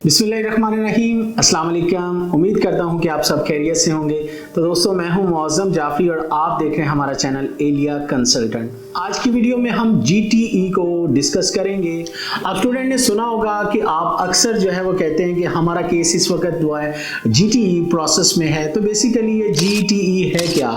बिस्मिल्लाहिर्रहमानिर्रहीम, अस्सलाम वालेकुम। उम्मीद करता हूँ कि आप सब खैरियत से होंगे। तो दोस्तों, मैं हूँ मौज़म जाफरी और आप देख रहे हैं हमारा चैनल एलिया कंसल्टेंट। आज की वीडियो में हम जीटीई को डिस्कस करेंगे। अब स्टूडेंट ने सुना होगा कि आप अक्सर जो है वो कहते हैं कि हमारा केस इस वक्त जो है जीटीई प्रोसेस में है। तो बेसिकली ये जीटीई है क्या?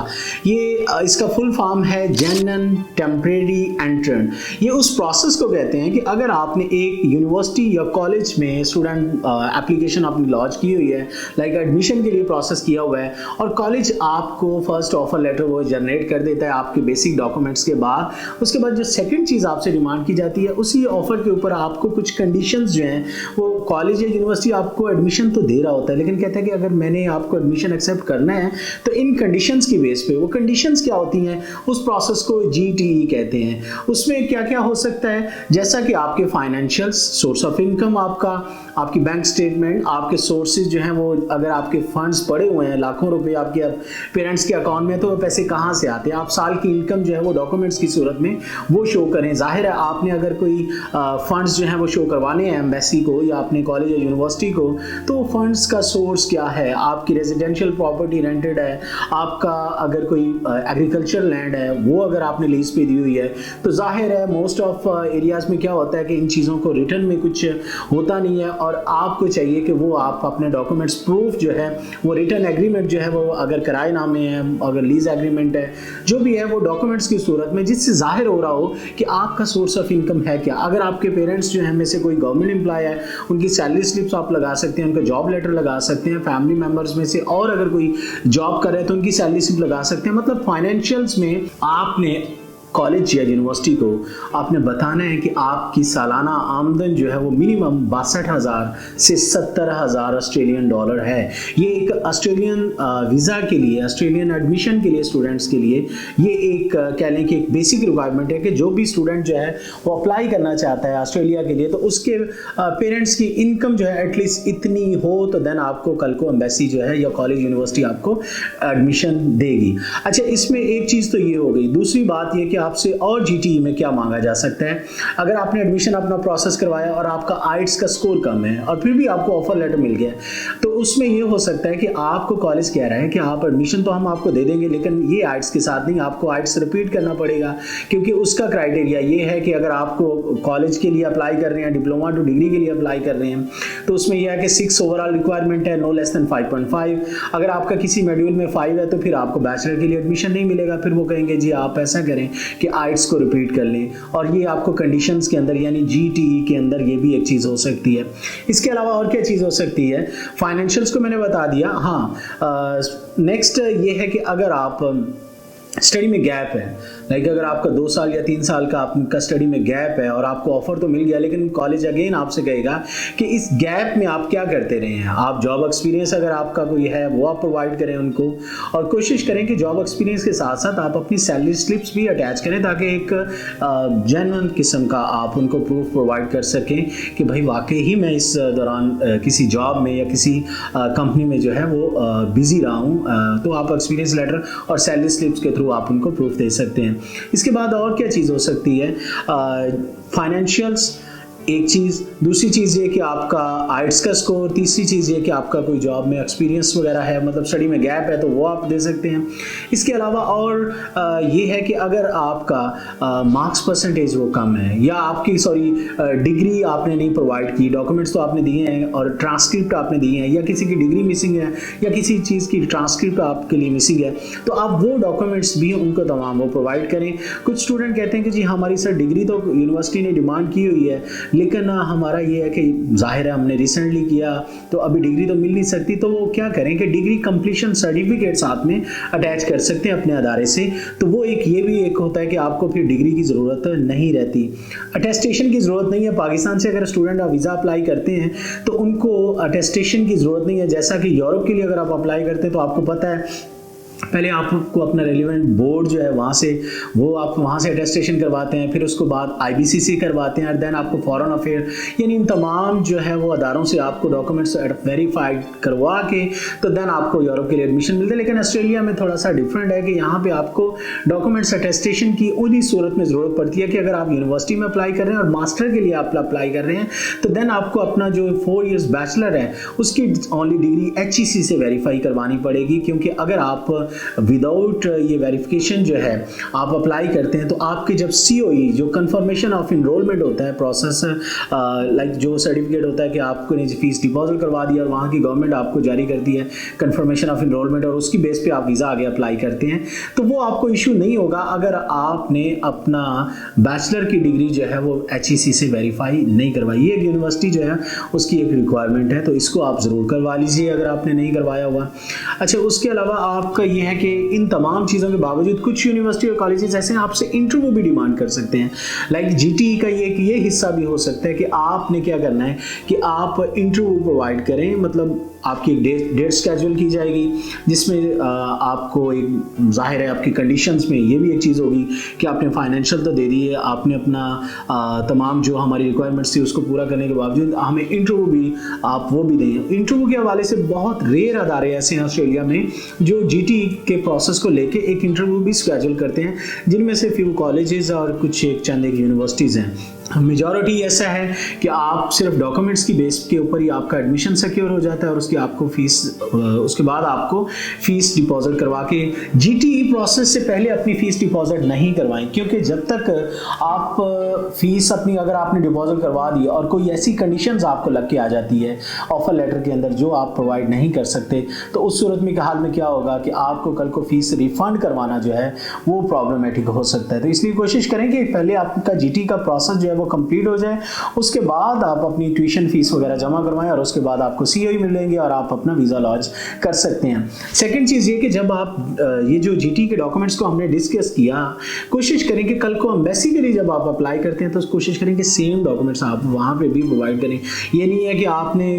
ये इसका फुल फॉर्म है जेन्युइन टेम्परेरी एंट्रेंट। ये उस प्रोसेस को कहते हैं कि अगर आपने एक यूनिवर्सिटी या कॉलेज में स्टूडेंट एप्लीकेशन आपने लॉन्च की हुई है, लाइक एडमिशन के लिए प्रोसेस किया हुआ है, और कॉलेज आपको फर्स्ट ऑफर लेटर वो जनरेट कर देता है आपके बेसिक डॉक्यूमेंट्स के बाद। उसके बाद जो सेकंड चीज़ आपसे डिमांड की जाती है, उसी ऑफर के ऊपर आपको कुछ कंडीशंस जो हैं वो कॉलेज या यूनिवर्सिटी आपको एडमिशन तो दे रहा होता है, लेकिन कहता है कि अगर मैंने आपको एडमिशन एक्सेप्ट करना है तो इन कंडीशंस की बेस पे, वो कंडीशंस क्या होती हैं, उस प्रोसेस को जीटीई कहते हैं। उसमें क्या क्या हो सकता है, जैसा कि आपके फाइनेंशियल सोर्स ऑफ इनकम, आपकी बैंक स्टेटमेंट, आपके सोर्सेज जो हैं वो, अगर आपके फंड्स पड़े हुए हैं लाखों रुपए आपके पेरेंट्स के अकाउंट में, तो वो पैसे कहाँ से आते हैं, आप साल की इनकम जो है वो डॉक्यूमेंट्स की सूरत में वो शो करें। जाहिर है आपने अगर कोई फंड्स जो हैं वो शो करवाने हैं एम्बेसी को या अपने कॉलेज या यूनिवर्सिटी को, तो फंड्स का सोर्स क्या है, आपकी रेजिडेंशियल प्रॉपर्टी रेंटेड है, आपका अगर कोई एग्रीकल्चर लैंड है वो अगर आपने लीज पे दी हुई है, तो जाहिर है मोस्ट ऑफ एरियाज में क्या होता है कि इन चीज़ों को रिटर्न में कुछ होता नहीं है, और आपको चाहिए कि वो आप अपने डॉक्यूमेंट्स प्रूफ जो है वो रिटर्न एग्रीमेंट जो है वो, अगर किराएनामे है, अगर लीज एग्रीमेंट है, जो भी है वो डॉक्यूमेंट्स की सूरत में, जिससे जाहिर हो रहा हो कि आपका सोर्स ऑफ इनकम है क्या। अगर आपके पेरेंट्स जो है में से कोई गवर्नमेंट एम्प्लॉय है, उनकी सैलरी स्लिप्स आप लगा सकते हैं, उनका जॉब लेटर लगा सकते हैं, फैमिली मेंबर्स में से और अगर कोई जॉब कर रहे हैं तो उनकी सैलरी स्लिप लगा सकते हैं। मतलब फाइनेंशियल्स में आपने कॉलेज या यूनिवर्सिटी को आपने बताना है कि आपकी सालाना आमदन जो है वो मिनिमम 62,000 से 70,000 ऑस्ट्रेलियन डॉलर है। ये एक ऑस्ट्रेलियन वीज़ा के लिए, ऑस्ट्रेलियन एडमिशन के लिए स्टूडेंट्स के लिए ये एक कह लें कि एक बेसिक रिक्वायरमेंट है कि जो भी स्टूडेंट जो है वो अप्लाई करना चाहता है ऑस्ट्रेलिया के लिए, तो उसके पेरेंट्स की इनकम जो है एटलीस्ट इतनी हो, तो देन आपको कल को एम्बेसी जो है या कॉलेज यूनिवर्सिटी आपको एडमिशन देगी। अच्छा, इसमें एक चीज़ तो ये हो गई। दूसरी बात ये कि आपसे और जीटीई में क्या मांगा जा सकता है, अगर आपने एडमिशन अपना प्रोसेस करवाया और आपका आइट्स का स्कोर कम है और फिर भी आपको ऑफर लेटर मिल गया, तो उसमें ये हो सकता है कि आपको कॉलेज कह रहा है कि आप एडमिशन तो हम आपको दे देंगे, लेकिन ये आइट्स के साथ नहीं, आपको आइट्स रिपीट करना पड़ेगा, क्योंकि उसका क्राइटेरिया ये है कि अगर आपको कॉलेज के लिए अप्लाई कर रहे हैं, डिप्लोमा टू डिग्री के लिए अप्लाई कर रहे हैं, तो उसमें यह है कि 6 ओवरऑल रिक्वायरमेंट है, नो लेस देन 5.5। अगर आपका किसी मॉड्यूल में 5 है तो फिर आपको बैचलर के लिए एडमिशन नहीं मिलेगा। फिर वो कहेंगे जी आप ऐसा करें कि आइट्स को रिपीट कर लें, और ये आपको कंडीशंस के अंदर यानी जीटीई के अंदर ये भी एक चीज़ हो सकती है। इसके अलावा और क्या चीज़ हो सकती है, फाइनेंशियल्स को मैंने बता दिया। हाँ, नेक्स्ट ये है कि अगर आप स्टडी में गैप है, लाइक अगर आपका 2 साल या 3 साल का आपका स्टडी में गैप है और आपको ऑफर तो मिल गया, लेकिन कॉलेज अगेन आपसे कहेगा कि इस गैप में आप क्या करते रहे हैं, आप जॉब एक्सपीरियंस अगर आपका कोई है वो आप प्रोवाइड करें उनको, और कोशिश करें कि जॉब एक्सपीरियंस के साथ साथ आप अपनी सैलरी स्लिप्स भी अटैच करें, ताकि एक जेन्युइन किस्म का आप उनको प्रूफ प्रोवाइड कर सकें कि भाई वाकई ही मैं इस दौरान किसी जॉब में या किसी कंपनी में जो है वो बिजी रहा हूँ। तो आप एक्सपीरियंस लेटर और सैलरी स्लिप्स के थ्रू आप उनको प्रूफ दे सकते हैं। इसके बाद और क्या चीज़ हो सकती है, फाइनेंशियल्स एक चीज़, दूसरी चीज़ ये कि आपका आइट्स का स्कोर, तीसरी चीज़ ये कि आपका कोई जॉब में एक्सपीरियंस वगैरह है, मतलब स्टडी में गैप है तो वो आप दे सकते हैं। इसके अलावा और ये है कि अगर आपका मार्क्स परसेंटेज वो कम है, या आपकी डिग्री आपने नहीं प्रोवाइड की, डॉक्यूमेंट्स तो आपने दिए हैं और ट्रांसक्रिप्ट आपने दिए हैं, या किसी की डिग्री मिसिंग है या किसी चीज़ की ट्रांसक्रिप्ट आपके लिए मिसिंग है, तो आप वो डॉक्यूमेंट्स भी उनको तमाम वो प्रोवाइड करें। कुछ स्टूडेंट कहते हैं कि जी हमारी सर डिग्री तो यूनिवर्सिटी ने डिमांड की हुई है, लेकिन हमारा ये है कि जाहिर है हमने रिसेंटली किया तो अभी डिग्री तो मिल नहीं सकती, तो वो क्या करें कि डिग्री कंप्लीशन सर्टिफिकेट साथ में अटैच कर सकते हैं अपने अदारे से। तो वो एक ये भी एक होता है कि आपको फिर डिग्री की ज़रूरत नहीं रहती, अटेस्टेशन की ज़रूरत नहीं है। पाकिस्तान से अगर स्टूडेंट वीज़ा अप्लाई करते हैं तो उनको अटेस्टेशन की ज़रूरत नहीं है, जैसा कि यूरोप के लिए अगर आप अप्लाई करते हैं तो आपको पता है पहले आपको अपना रेलिवेंट बोर्ड जो है वहाँ से आप वहाँ से अटेस्टेशन करवाते हैं, फिर उसके बाद IBCC करवाते हैं और देन आपको फॉरेन अफेयर, यानी इन तमाम जो है वो अदारों से आपको डॉक्यूमेंट्स वेरीफाइड करवा के तो देन आपको यूरोप के लिए एडमिशन मिलता है। लेकिन ऑस्ट्रेलिया में थोड़ा सा डिफरेंट है कि यहाँ पे आपको डॉक्यूमेंट्स अटेस्टेशन की उन्हीं सूरत में ज़रूरत पड़ती है कि अगर आप यूनिवर्सिटी में अप्लाई कर रहे हैं और मास्टर के लिए आप अप्लाई कर रहे हैं तो देन आपको अपना जो 4 इयर्स बैचलर है उसकी ओनली डिग्री HEC से वेरीफाई करवानी पड़ेगी, क्योंकि अगर आप विदाउट ये वेरिफिकेशन जो है आप अप्लाई करते हैं तो आपके जब COE जो कंफर्मेशन ऑफ इनरोलमेंट होता है प्रोसेस, लाइक जो सर्टिफिकेट होता है कि आपको ने फीस डिपॉजिट करवा दिया और वहाँ की गवर्नमेंट आपको जारी करती है कंफर्मेशन ऑफ इनरोलमेंट और उसकी बेस पे आप वीज़ा आगे अप्लाई करते हैं, तो वो आपको इशू नहीं होगा अगर आपने अपना बैचलर की डिग्री जो है वो HEC से वेरीफाई नहीं करवाई। ये यूनिवर्सिटी जो है उसकी एक रिक्वायरमेंट है, तो इसको आप ज़रूर करवा लीजिए अगर आपने नहीं करवाया हुआ। अच्छा, उसके अलावा आपका ये है कि इन तमाम चीज़ों के बावजूद कुछ यूनिवर्सिटी और कॉलेजेस ऐसे हैं आपसे इंटरव्यू भी डिमांड कर सकते हैं। लाइक GTE का ये हिस्सा भी हो सकता है कि आपने क्या करना है कि आप इंटरव्यू प्रोवाइड करें, मतलब आपकी डेट स्केड्यूल की जाएगी जिसमें आपको एक जाहिर है आपकी कंडीशंस में ये भी एक चीज़ होगी कि आपने फाइनेंशियल तो दे दी है, आपने अपना तमाम जो हमारी रिक्वायरमेंट्स थी उसको पूरा करने के बावजूद हमें इंटरव्यू भी आप वो भी दें। इंटरव्यू के हवाले से बहुत रेयर अदारे ऐसे हैं ऑस्ट्रेलिया में जो GTE के प्रोसेस को लेके एक इंटरव्यू भी स्केड्यूल करते हैं, जिनमें से फ्यू कॉलेजेस और कुछ एक चंद एक यूनिवर्सिटीज़ हैं। मेजॉरिटी ऐसा है कि आप सिर्फ डॉक्यूमेंट्स की बेस के ऊपर ही आपका एडमिशन सिक्योर हो जाता है और उसकी आपको उसके बाद आपको फीस डिपॉजिट करवा के GTE प्रोसेस से पहले अपनी फ़ीस डिपॉजिट नहीं करवाएं, क्योंकि जब तक आप फीस अपनी अगर आपने डिपॉजिट करवा दी और कोई ऐसी कंडीशंस आपको लग के आ जाती है ऑफर लेटर के अंदर जो आप प्रोवाइड नहीं कर सकते, तो उस सूरत में हाल में क्या होगा कि आपको कल को फीस रिफंड करवाना जो है वो प्रॉब्लमेटिक हो सकता है। तो इसलिए कोशिश करें कि पहले आपका GTE का प्रोसेस जो है वो कंप्लीट हो जाए, उसके बाद आप अपनी ट्यूशन फीस वगैरह जमा करवाएं और उसके बाद आपको COE मिलेंगे और आप अपना वीज़ा लॉन्च कर सकते हैं। सेकंड चीज़ ये कि जब आप ये जो GTE के डॉक्यूमेंट्स को हमने डिस्कस किया, कोशिश करें कि कल को एम्बेसी के लिए जब आप अप्लाई करते हैं तो कोशिश करें कि सेम डॉक्यूमेंट्स आप वहाँ पे भी प्रोवाइड करें। ये नहीं है कि आपने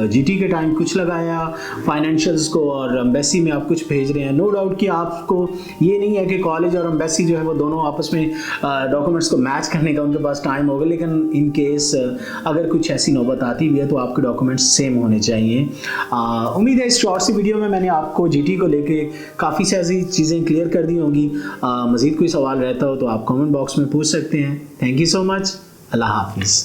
GTE के टाइम कुछ लगाया फाइनेंशियल्स को और एम्बेसी में आप कुछ भेज रहे हैं। नो डाउट कि आपको ये नहीं है कि कॉलेज और एम्बेसी जो है वो दोनों आपस में डॉक्यूमेंट्स को मैच करने का उनके पास टाइम होगा, लेकिन इन केस अगर कुछ ऐसी नौबत आती भी है तो आपके डॉक्यूमेंट्स सेम होने चाहिए। उम्मीद है इस शॉर्ट सी वीडियो में मैंने आपको GTE को लेके काफ़ी सारी चीज़ें क्लियर कर दी होंगी। मज़ीद कोई सवाल रहता हो तो आप कमेंट बॉक्स में पूछ सकते हैं। Thank you so much. अल्लाह हाफिज़।